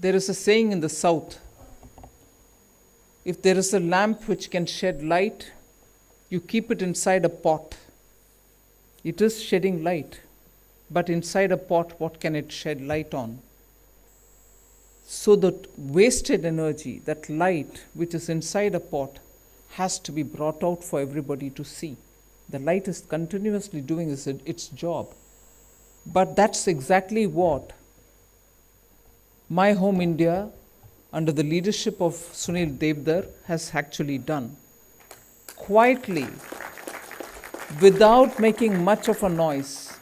There is a saying in the South, if there is a lamp which can shed light, you keep it inside a pot. It is shedding light, but inside a pot, what can it shed light on? So that wasted energy, that light which is inside a pot, has to be brought out for everybody to see. The light is continuously doing its job. But that's exactly what My Home India, under the leadership of Sunil Devdar, has actually done. Quietly, without making much of a noise,